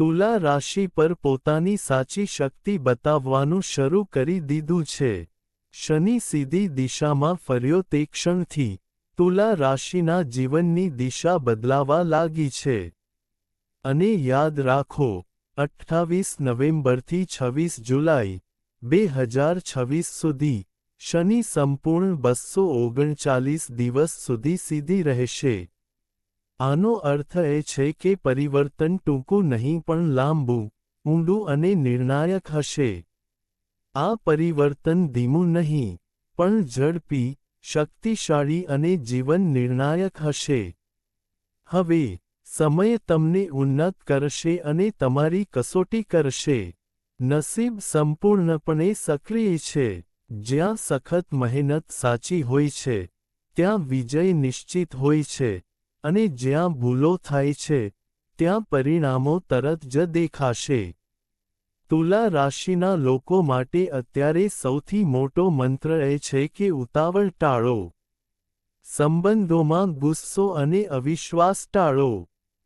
તુલા રાશિ પર પોતાની સાચી શક્તિ બતાવવાનું શરૂ કરી દીધું છે. શનિ સીધી દિશામાં ફર્યો તે ક્ષણથી તુલા રાશિના જીવનની દિશા બદલાવા લાગી છે. અને યાદ રાખો, 28 નવેમ્બરથી 26 જુલાઈ 2026 સુધી શનિ સંપૂર્ણ 239 દિવસ સુધી સીધી રહેશે. આનો અર્થ એ છે કે પરિવર્તન ટૂંકું નહીં પણ લાંબુ, ઊંડું અને નિર્ણાયક હશે. આ પરિવર્તન ધીમું નહીં, પણ ઝડપી, શક્તિશાળી અને જીવન નિર્ણાયક હશે. હવે, સમય તમને ઉન્નત કરશે અને તમારી કસોટી કરશે. નસીબ સંપૂર્ણપણે સક્રિય છે. જ્યાં સખત મહેનત સાચી હોય છે, ત્યાં વિજય નિશ્ચિત હોય છે, અને જ્યાં ભૂલો થાય છે, ત્યાં પરિણામો તરત જ દેખાશે. તુલા રાશિના લોકો માટે અત્યારે સૌથી મોટો મંત્ર એ છે કે ઉતાવળ ટાળો. સંબંધોમાં ગુસ્સો અને અવિશ્વાસ ટાળો.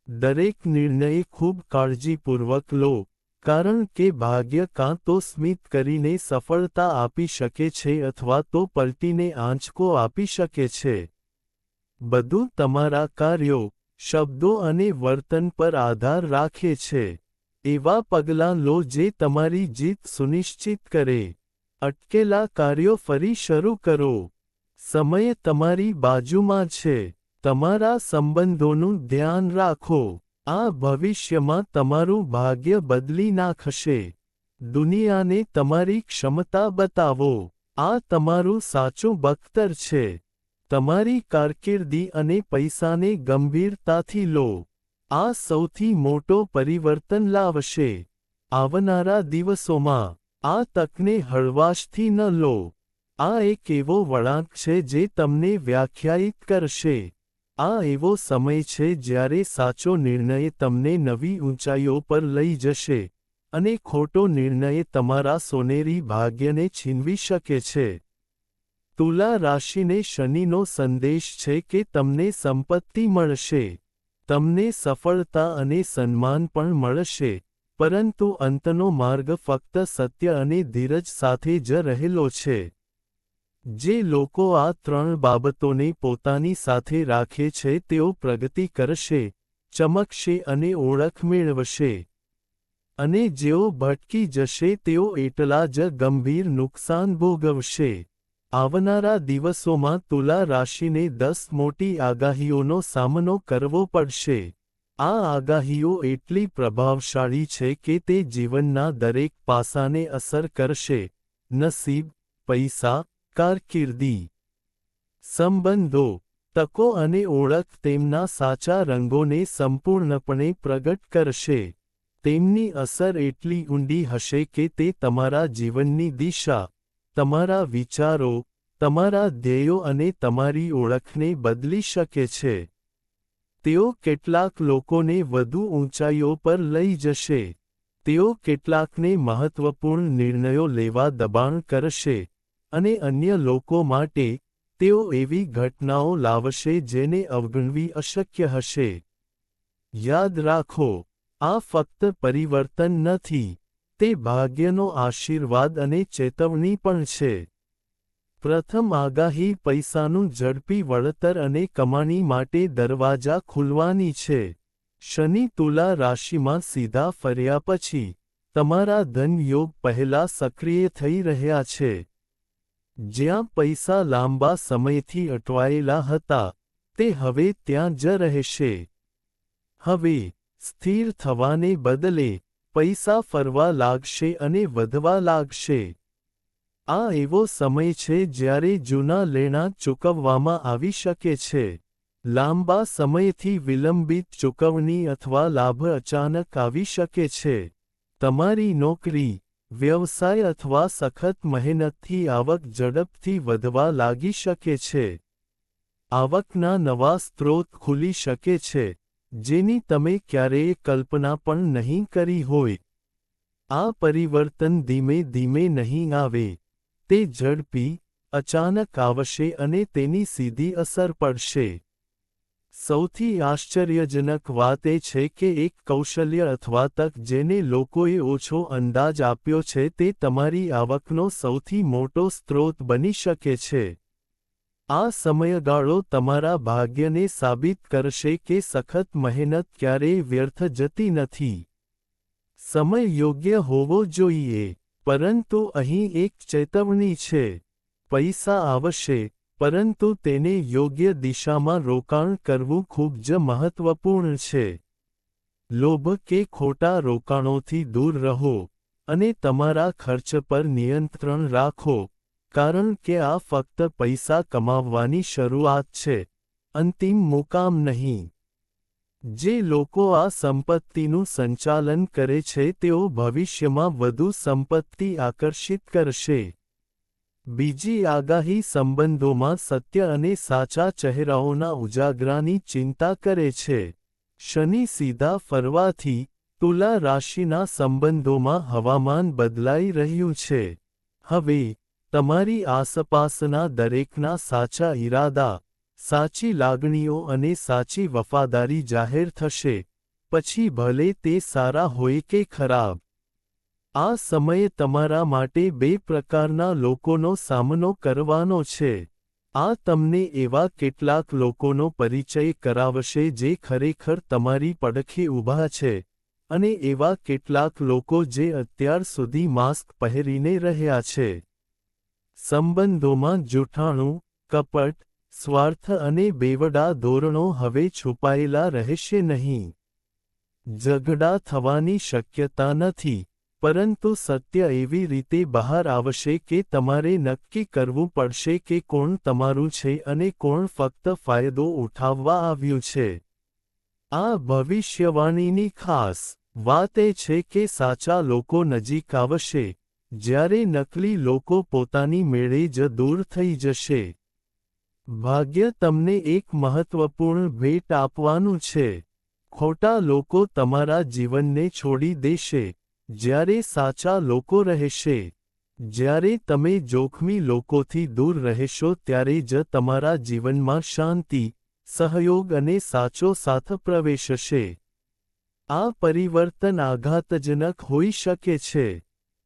દરેક નિર્ણય ખૂબ કાળજીપૂર્વક લો, કારણ કે ભાગ્ય કાં તો સ્મિત કરીને સફળતા આપી શકે છે અથવા તો પલટીને આંચકો આપી શકે છે. બધું તમારા કાર્યો, શબ્દો અને વર્તન પર આધાર રાખે છે. એવા પગલાં લો જે તમારી જીત સુનિશ્ચિત કરે. અટકેલા કાર્યો ફરી શરૂ કરો. સમય તમારી બાજુમાં છે. તમારા સંબંધોનું ધ્યાન રાખો. આ ભવિષ્યમાં તમારું ભાગ્ય બદલી નાખશે. દુનિયાને તમારી ક્ષમતા બતાવો. આ તમારું સાચું બખ્તર છે. તમારી કારકિર્દી અને પૈસાને ગંભીરતાથી લો. આ સૌથી મોટો પરિવર્તન લાવશે. આવનારા દિવસોમાં, આ તકને હળવાશથી ન લો. આ એક એવો વળાંક છે જે તમને વ્યાખ્યાયિત કરશે. આ એવો સમય છે જ્યારે સાચો નિર્ણય તમને નવી ઊંચાઈઓ પર લઈ જશે, અને ખોટો નિર્ણય તમારા સોનેરી ભાગ્યને છીનવી શકે છે. તુલા રાશિને શનિનો સંદેશ છે કે તમને સંપત્તિ મળશે. તમને સફળતા અને સન્માન પણ મળશે, પરંતુ અંતનો માર્ગ ફક્ત સત્ય અને ધીરજ સાથે જ રહેલો છે. જે લોકો આ ત્રણ બાબતોને પોતાની સાથે રાખે છે તેઓ પ્રગતિ કરશે, ચમકશે અને ઓળખ મેળવશે. અને જેઓ ભટકી જશે તેઓ એટલા જ ગંભીર નુકસાન ભોગવશે. આવનારા દિવસોમાં તુલા રાશિને 10 મોટી આગાહીઓનો સામનો કરવો પડશે. આ આગાહીઓ એટલી પ્રભાવશાળી છે કે તે જીવનના દરેક પાસાને અસર કરશે: નસીબ, પૈસા, કારકિર્દી, સંબંધો, તકો અને ઓળખ. તેમના સાચા રંગોને સંપૂર્ણપણે પ્રગટ કરશે. તેમની અસર એટલી ઊંડી હશે કે તે તમારા જીવનની દિશા, તમારા વિચારો, તમારા ધ્યેયો અને તમારી ઓળખને બદલી શકે છે. તેઓ કેટલાક લોકોને વધુ ઊંચાઈઓ પર લઈ જશે. તેઓ કેટલાકને મહત્વપૂર્ણ નિર્ણયો લેવા દબાણ કરશે, અને અન્ય લોકો માટે, તેઓ એવી ઘટનાઓ લાવશે જેને અવગણવી અશક્ય હશે. યાદ રાખો, આ ફક્ત પરિવર્તન નથી, તે ભાગ્યનો આશીર્વાદ અને ચેતવણી પણ છે. પ્રથમ આગાહી: પૈસાનું ઝડપી વળતર અને કમાણી માટે દરવાજા ખુલવાની છે. શનિ તુલા રાશિમાં સીધા ફર્યા પછી, તમારા ધન યોગ પહેલા સક્રિય થઈ રહ્યા છે. જ્યાં પૈસા લાંબા સમયથી અટવાયેલા હતા, તે હવે ત્યાં જ રહેશે. હવે, સ્થિર થવાને બદલે, પૈસા ફરવા લાગશે અને વધવા લાગશે. આ એવો સમય છે જ્યારે જૂના લેણાં ચૂકવવામાં આવી શકે છે. લાંબા સમયથી વિલંબિત ચૂકવણી અથવા લાભ અચાનક આવી શકે છે. તમારી નોકરી, વ્યવસાય અથવા સખત મહેનતથી આવક ઝડપથી વધવા લાગી શકે છે. આવકના નવા સ્ત્રોત ખુલી શકે છે, જેની તમે ક્યારેય કલ્પના પણ નહીં કરી હોય. આ પરિવર્તન ધીમે ધીમે નહીં આવે. તે ઝડપી, અચાનક આવશે અને તેની સીધી અસર પડશે. સૌથી આશ્ચર્યજનક વાત એ છે કે એક કૌશલ્ય અથવા તક જેને લોકોએ ઓછો અંદાજ આપ્યો છે તે તમારી આવકનો સૌથી મોટો સ્ત્રોત બની શકે છે. આ સમયગાળો તમારા ભાગ્યને સાબિત કરશે કે સખત મહેનત ક્યારેય વ્યર્થ જતી નથી. સમય યોગ્ય હોવો જોઈએ, પરંતુ અહીં એક ચેતવણી છે. પૈસા આવશે, પરંતુ તેને યોગ્ય દિશામાં રોકાણ કરવું ખૂબ જ મહત્વપૂર્ણ છે. લોભ કે ખોટા રોકાણોથી દૂર રહો, અને તમારા ખર્ચ પર નિયંત્રણ રાખો, કારણ કે આ ફક્ત પૈસા કમાવવાની શરૂઆત છે, અંતિમ મુકામ નહીં. જે લોકો આ સંપત્તિનું સંચાલન કરે છે તેઓ ભવિષ્યમાં વધુ સંપત્તિ આકર્ષિત કરશે. બીજી આગાહી સંબંધોમાં સત્ય અને સાચા ચહેરાઓના ઉજાગરાની ચિંતા કરે છે. શનિ સીધા ફરવાથી તુલા રાશિના સંબંધોમાં હવામાન બદલાઈ રહ્યું છે. હવે, તમારી આસપાસના દરેકના સાચા ઈરાદા, સાચી લાગણીઓ અને સાચી વફાદારી જાહેર થશે, પછી ભલે તે સારા હોય કે ખરાબ. આ સમયે તમારા માટે બે પ્રકારના લોકોનો સામનો કરવાનો છે. આ તમને એવા કેટલાક લોકોનો પરિચય કરાવશે જે ખરેખર તમારી પડખે ઊભા છે, અને એવા કેટલાક લોકો જે અત્યાર સુધી માસ્ક પહેરીને રહ્યા છે. સંબંધોમાં જૂઠાણું, કપટ, સ્વાર્થ અને બેવડા ધોરણો હવે છુપાયેલા રહેશે નહીં. ઝઘડા થવાની શક્યતા નથી, પરંતુ સત્ય એવી રીતે બહાર આવશે કે તમારે નક્કી કરવું પડશે કે કોણ તમારું છે અને કોણ ફક્ત ફાયદો ઉઠાવવા આવ્યું છે. આ ભવિષ્યવાણીની ખાસ વાત એ છે કે સાચા લોકો નજીક આવશે, જ્યારે નકલી લોકો પોતાની મેળે જ દૂર થઈ જશે. ભાગ્ય તમને એક મહત્વપૂર્ણ ભેટ આપવાનું છે. ખોટા લોકો તમારા જીવનને છોડી દેશે, જ્યારે સાચા લોકો રહેશે. જ્યારે તમે જોખમી લોકોથી દૂર રહેશો ત્યારે જ તમારા જીવનમાં શાંતિ, સહયોગ અને સાચો સાથ પ્રવેશશે. આ પરિવર્તન આઘાતજનક હોઈ શકે છે.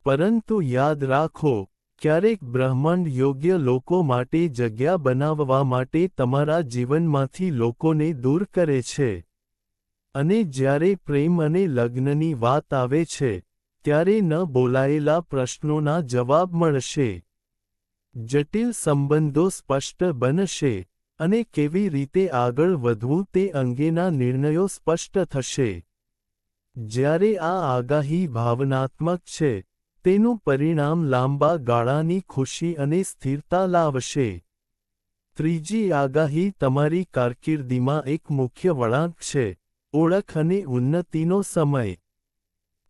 પરંતુ યાદ રાખો, ક્યારેક બ્રહ્માંડ યોગ્ય લોકો માટે જગ્યા બનાવવા માટે તમારા જીવનમાંથી લોકોને દૂર કરે છે. અને જ્યારે પ્રેમ અને લગ્નની વાત આવે છે, ત્યારે ન બોલાયેલા પ્રશ્નોના જવાબ મળશે. જટિલ સંબંધો સ્પષ્ટ બનશે, અને કેવી રીતે આગળ વધવું તે અંગેના નિર્ણયો સ્પષ્ટ થશે. જ્યારે આ આગાહી ભાવનાત્મક છે, તેનું પરિણામ લાંબા ગાળાની ખુશી અને સ્થિરતા લાવશે. ત્રીજી આગાહી તમારી કારકિર્દીમાં એક મુખ્ય વળાંક છે, ઓળખ અને ઉન્નતિનો સમય.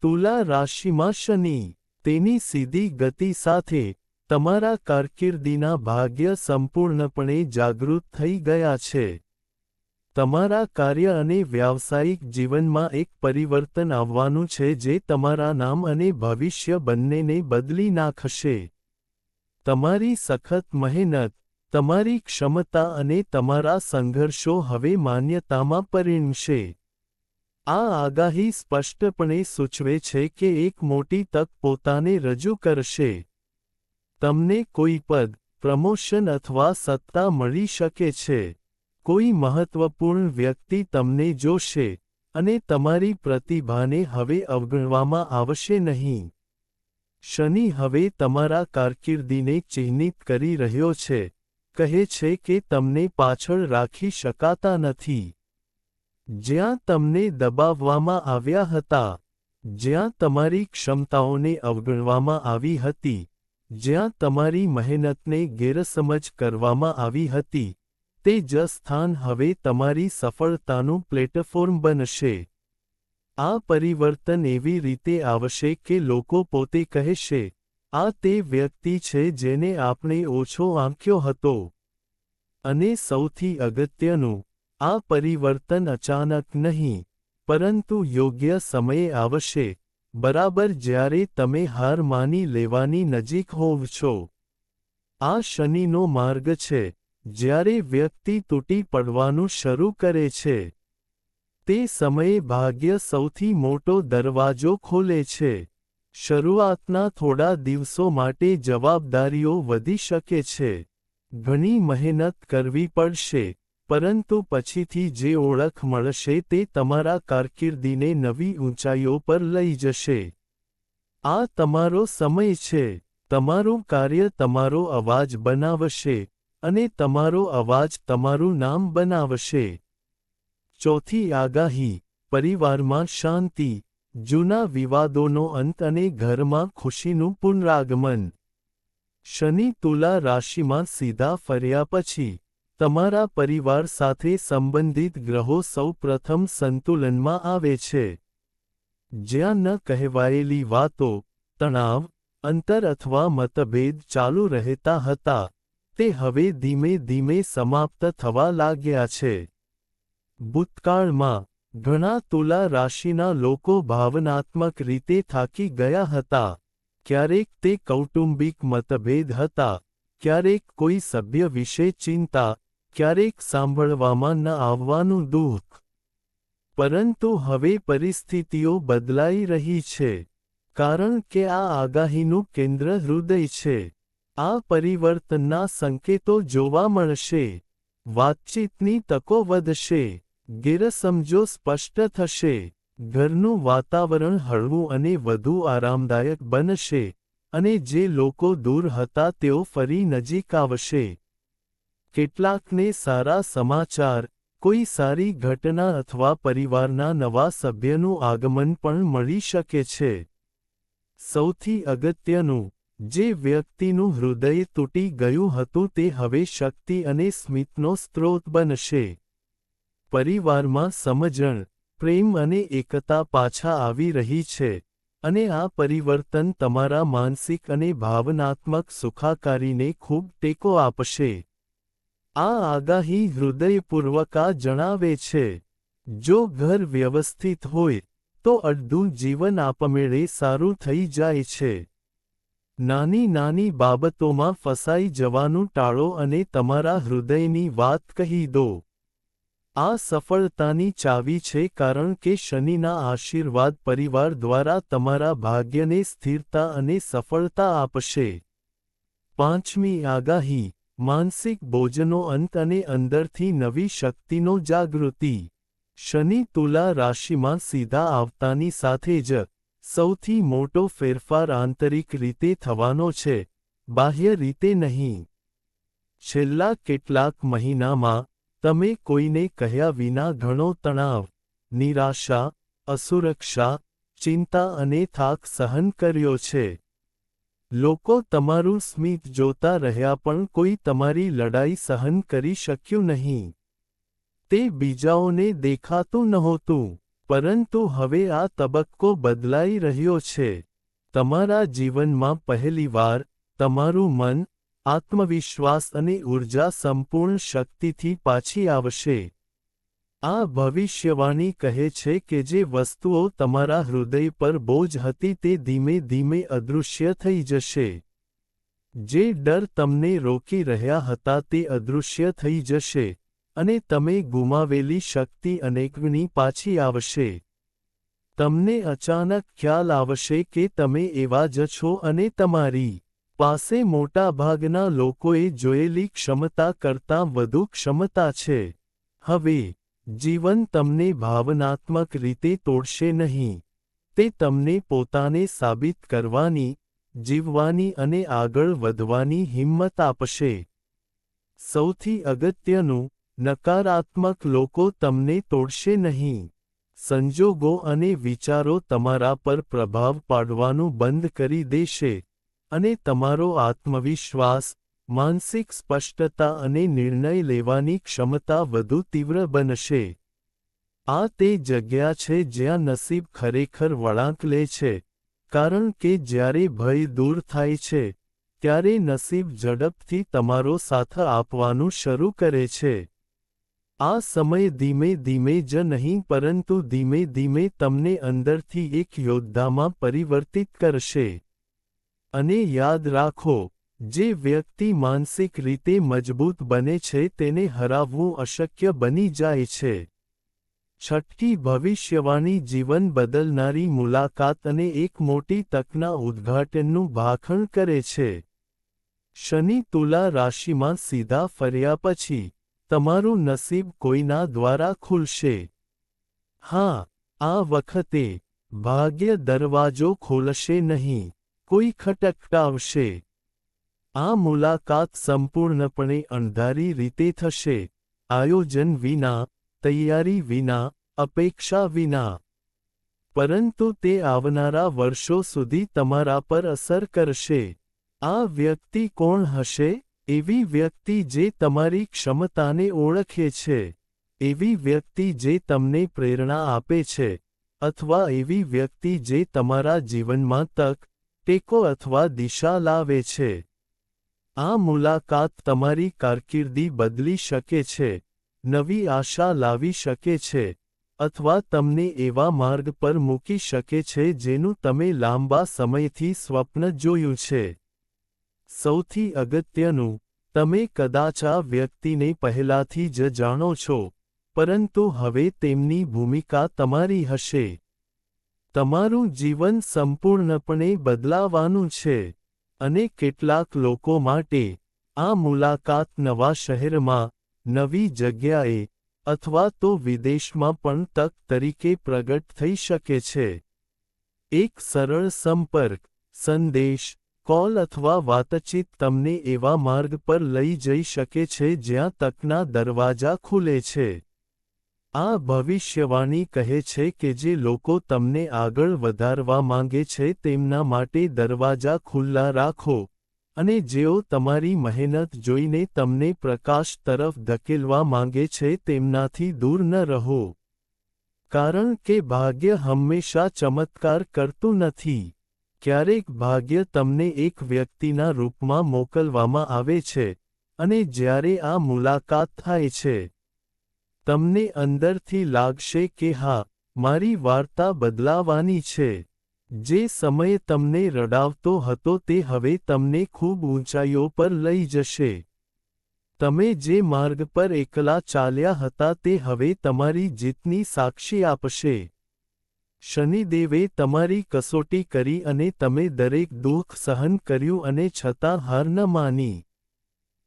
તુલા રાશિમાં શનિ, તેની સીધી ગતિ સાથે, તમારા કારકિર્દીના ભાગ્ય સંપૂર્ણપણે જાગૃત થઈ ગયા છે. તમારા કાર્ય અને વ્યાવસાયિક જીવનમાં એક પરિવર્તન આવવાનું છે જે તમારા નામ અને ભવિષ્ય બંનેને બદલી નાખશે. તમારી સખત મહેનત, તમારી ક્ષમતા અને તમારા સંઘર્ષો હવે માન્યતામાં પરિણમશે. આ આગાહી સ્પષ્ટપણે સૂચવે છે કે એક મોટી તક પોતાને રજૂ કરશે. તમને કોઈ પદ, પ્રમોશન અથવા સત્તા મળી શકે છે. કોઈ મહત્વપૂર્ણ વ્યક્તિ તમને જોશે, અને તમારી પ્રતિભાને હવે અવગણવામાં આવશે નહીં. શનિ હવે તમારા કારકિર્દીને ચિહ્નિત કરી રહ્યો છે, કહે છે કે તમને પાછળ રાખી શકાતા નથી. જ્યાં તમને દબાવવામાં આવ્યા હતા, જ્યાં તમારી ક્ષમતાઓને અવગણવામાં આવી હતી, જ્યાં તમારી મહેનતને ગેરસમજ કરવામાં આવી હતી, તે જ સ્થાન હવે તમારી સફળતાનું પ્લેટફોર્મ બનશે. આ પરિવર્તન એવી રીતે આવશે કે લોકો પોતે કહેશે, આ તે વ્યક્તિ છે જેને આપણે ઓછો આંક્યો હતો. અને સૌથી અગત્યનું, આ પરિવર્તન અચાનક નહીં, પરંતુ યોગ્ય સમયે આવશે, બરાબર જ્યારે તમે હાર માની લેવાની નજીક હોવ છો. આ શનિનો માર્ગ છે, જ્યારે વ્યક્તિ તૂટી પડવાનું શરૂ કરે છે, તે સમયે ભાગ્ય સૌથી મોટો દરવાજો ખોલે છે. શરૂઆતના થોડા દિવસો માટે જવાબદારીઓ વધી શકે છે. ઘણી મહેનત કરવી પડશે, પરંતુ પછીથી જે ઓળખ મળશે તે તમારા કારકિર્દીને નવી ઊંચાઈઓ પર લઈ જશે. આ તમારો સમય છે. તમારું કાર્ય તમારો અવાજ બનાવશે, અને તમારો અવાજ તમારું નામ બનાવશે. ચોથી આગાહી, પરિવારમાં શાંતિ, જૂના વિવાદોનો અંત અને ઘરમાં ખુશીનું પુનરાગમન. શનિ તુલા રાશિમાં સીધા ફર્યા પછી, તમારા પરિવાર સાથે સંબંધિત ગ્રહો સૌ પ્રથમ સંતુલનમાં આવે છે. જ્યાં ન કહેવાયેલી વાતો, તણાવ, અંતર અથવા મતભેદ ચાલુ રહેતા હતા, તે હવે ધીમે ધીમે સમાપ્ત થવા લાગ્યા છે. ભૂતકાળમાં, ઘણા તુલા રાશિના લોકો ભાવનાત્મક રીતે થાકી ગયા હતા. ક્યારેક તે કૌટુંબિક મતભેદ હતા, ક્યારેક કોઈ સભ્ય વિશે ચિંતા, ક્યારેક સાંભળવામાં ન આવવાનું દુઃખ. પરંતુ હવે પરિસ્થિતિઓ બદલાઈ રહી છે. કારણ કે આ આગાહીનું કેન્દ્ર હૃદય છે. આ પરિવર્તનના સંકેતો જોવા મળશે. વાતચીતની તકો વધશે. ગેરસમજો સ્પષ્ટ થશે. ઘરનું વાતાવરણ હળવું અને વધુ આરામદાયક બનશે, અને જે લોકો દૂર હતા તેઓ ફરી નજીક આવશે. કેટલાકને સારા સમાચાર, કોઈ સારી ઘટના અથવા પરિવારના નવા સભ્યનું આગમન પણ મળી શકે છે. સૌથી અગત્યનું, જે વ્યક્તિનું હૃદય તૂટી ગયું હતું તે હવે શક્તિ અને સ્મિતનો સ્ત્રોત બનશે. પરિવારમાં સમજણ, પ્રેમ અને એકતા પાછા આવી રહી છે, અને આ પરિવર્તન તમારા માનસિક અને ભાવનાત્મક સુખાકારીને ખૂબ ટેકો આપશે. આ આગાહી હૃદયપૂર્વક આ જણાવે છે. જો ઘર વ્યવસ્થિત હોય, તો અડધું જીવન આપમેળે સારું થઈ જાય છે. નાની નાની બાબતોમાં ફસાઈ જવાનું ટાળો અને તમારા હૃદયની વાત કહી દો. આ સફળતાની ચાવી છે કારણ કે શનિના આશીર્વાદ પરિવાર દ્વારા તમારા ભાગ્યને સ્થિરતા અને સફળતા આપશે. પાંચમી આગાહી, માનસિક બોજનો અંત અને અંદરથી નવી શક્તિનો જાગૃતિ. શનિ તુલા રાશિમાં સીધા આવતાની સાથે જ, સૌથી મોટો ફેરફાર આંતરિક રીતે થવાનો છે, બાહ્ય રીતે નહીં. છેલ્લા કેટલાક મહિનામાં, તમે કોઈને કહ્યા વિના ઘણો તણાવ, નિરાશા, અસુરક્ષા, ચિંતા અને થાક સહન કર્યો છે. લોકો તમારું સ્મિત જોતા રહ્યા પણ કોઈ તમારી લડાઈ સહન કરી શક્યું નહીં. તે બીજાઓને દેખાતું નહોતું, પરંતુ હવે આ તબક્કો બદલાઈ રહ્યો છે. તમારા જીવનમાં પહેલીવાર, તમારું મન, આત્મવિશ્વાસ અને ઊર્જા સંપૂર્ણ શક્તિથી પાછી આવશે. આ ભવિષ્યવાણી કહે છે કે જે વસ્તુઓ તમારા હૃદય પર બોજ હતી તે ધીમે ધીમે અદૃશ્ય થઈ જશે. જે ડર તમને રોકી રહ્યા હતા તે અદૃશ્ય થઈ જશે, અને તમે ગુમાવેલી શક્તિ અનેકગણી પાછી આવશે. તમને અચાનક ખ્યાલ આવશે કે તમે એવા જ છો અને તમારી પાસે મોટાભાગના લોકોએ જોયેલી ક્ષમતા કરતાં વધુ ક્ષમતા છે. હવે, જીવન તમને ભાવનાત્મક રીતે તોડશે નહીં. તે તમને પોતાને સાબિત કરવાની, જીવવાની અને આગળ વધવાની હિંમત આપશે. સૌથી અગત્યનું, નકારાત્મક લોકો તમને તોડશે નહીં. સંજોગો અને વિચારો તમારા પર પ્રભાવ પાડવાનું બંધ કરી દેશે, અને તમારો આત્મવિશ્વાસ, માનસિક સ્પષ્ટતા અને નિર્ણય લેવાની ક્ષમતા વધુ તીવ્ર બનશે. આ તે જગ્યા છે જ્યાં નસીબ ખરેખર વળાંક લે છે, કારણ કે જ્યારે ભય દૂર થાય છે, ત્યારે નસીબ ઝડપથી તમારો સાથ આપવાનું શરૂ કરે છે. આ સમય ધીમે ધીમે જ નહીં પરંતુ ધીમે ધીમે તમને અંદરથી એક યોદ્ધામાં પરિવર્તિત કરશે. અને યાદ રાખો, જે વ્યક્તિ માનસિક રીતે મજબૂત બને છે તેને હરાવવું અશક્ય બની જાય છે. છઠ્ઠી ભવિષ્યવાણી જીવન બદલનારી મુલાકાત અને એક મોટી તકના ઉદ્ઘાટનનું ભાખણ કરે છે. શનિ તુલા રાશિમાં સીધા ફર્યા પછી તમારું નસીબ કોઈના દ્વારા ખુલશે. હા, આ વખતે ભાગ્ય દરવાજો ખોલશે નહીં, કોઈ ખટખટાવશે. આ મુલાકાત સંપૂર્ણપણે અણધારી રીતે થશે, આયોજન વિના, તૈયારી વિના, અપેક્ષા વિના. પરંતુ તે આવનારા વર્ષો સુધી તમારા પર અસર કરશે. આ વ્યક્તિ કોણ હશે? એવી વ્યક્તિ જે તમારી ક્ષમતાને ઓળખે છે. એવી વ્યક્તિ જે તમને પ્રેરણા આપે છે. અથવા એવી વ્યક્તિ જે તમારા જીવનમાં તક, ટેકો અથવા દિશા લાવે છે. આ મુલાકાત તમારી કારકિર્દી બદલી શકે છે, નવી આશા લાવી શકે છે, અથવા તમને એવા માર્ગ પર મૂકી શકે છે જેનું તમે લાંબા સમયથી સ્વપ્ન જોયું છે. સૌથી અગત્યનું, તમે કદાચ આ વ્યક્તિને પહેલાથી જ જાણો છો, પરંતુ હવે તેમની ભૂમિકા તમારી હશે. તમારું જીવન સંપૂર્ણપણે બદલાવાનું છે. અને કેટલાક લોકો માટે, આ મુલાકાત નવા શહેરમાં, નવી જગ્યાએ, અથવા તો વિદેશમાં પણ તક તરીકે પ્રગટ થઈ શકે છે. એક સરળ સંપર્ક, સંદેશ, કોલ અથવા વાતચીત તમને એવા માર્ગ પર લઈ જઈ શકે છે જ્યાં તકના દરવાજા ખુલે છે. આ ભવિષ્યવાણી કહે છે કે જે લોકો તમને આગળ વધારવા માંગે છે તેમના માટે દરવાજા ખુલ્લા રાખો, અને જેઓ તમારી મહેનત જોઈને તમને પ્રકાશ તરફ ધકેલવા માંગે છે તેમનાથી દૂર ન રહો. કારણ કે ભાગ્ય હંમેશા ચમત્કાર કરતું નથી. ક્યારેક ભાગ્ય તમને એક વ્યક્તિના રૂપમાં મોકલવામાં આવે છે, અને જ્યારે આ મુલાકાત થાય છે, તમને અંદરથી લાગશે કે હા, મારી વાર્તા બદલાવાની છે. જે સમય તમને રડાવતો હતો તે હવે તમને ખૂબ ઊંચાઈઓ પર લઈ જશે. તમે જે માર્ગ પર એકલા ચાલ્યા હતા તે હવે તમારી જીતની સાક્ષી આપશે. શનિદેવે તમારી કસોટી કરી અને તમે દરેક દુઃખ સહન કર્યું અને છતાં હાર ન માની.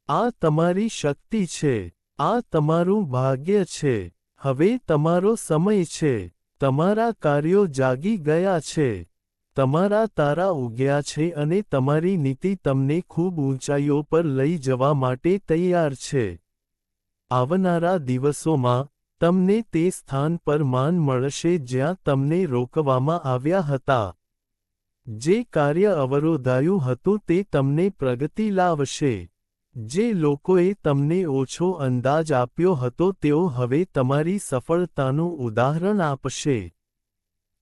આ તમારી શક્તિ છે. આ તમારું ભાગ્ય છે. હવે તમારો સમય છે. તમારા કાર્યો જાગી ગયા છે. તમારા તારા ઉગ્યા છે અને તમારી નીતિ તમને ખૂબ ઊંચાઈઓ પર લઈ જવા માટે તૈયાર છે. આવનારા દિવસોમાં, તમને તે સ્થાન પર માન મળશે જ્યાં તમને રોકવામાં આવ્યા હતા. જે કાર્ય અવરોધાયું હતું તે તમને પ્રગતિ લાવશે. જે લોકોએ તમને ઓછો અંદાજ આપ્યો હતો તેઓ હવે તમારી સફળતાનું ઉદાહરણ આપશે.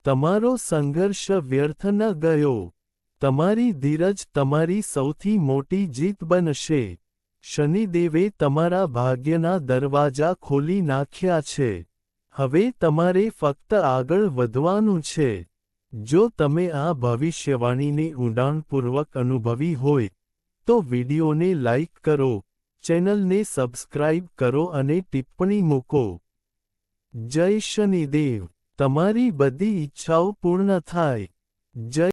તમારો સંઘર્ષ વ્યર્થ ન ગયો. તમારી ધીરજ તમારી સૌથી મોટી જીત બનશે. શનિદેવે તમારા ભાગ્યના દરવાજા ખોલી નાખ્યા છે. હવે તમારે ફક્ત આગળ વધવાનું છે. જો તમે આ ભવિષ્યવાણીને ઊંડાણપૂર્વક અનુભવી હોય, તો વિડિયોને લાઇક કરો, ચેનલને સબસ્ક્રાઇબ કરો અને ટિપ્પણી મૂકો. જય શનિદેવ. તમારી બધી ઈચ્છાઓ પૂર્ણ થાય. જય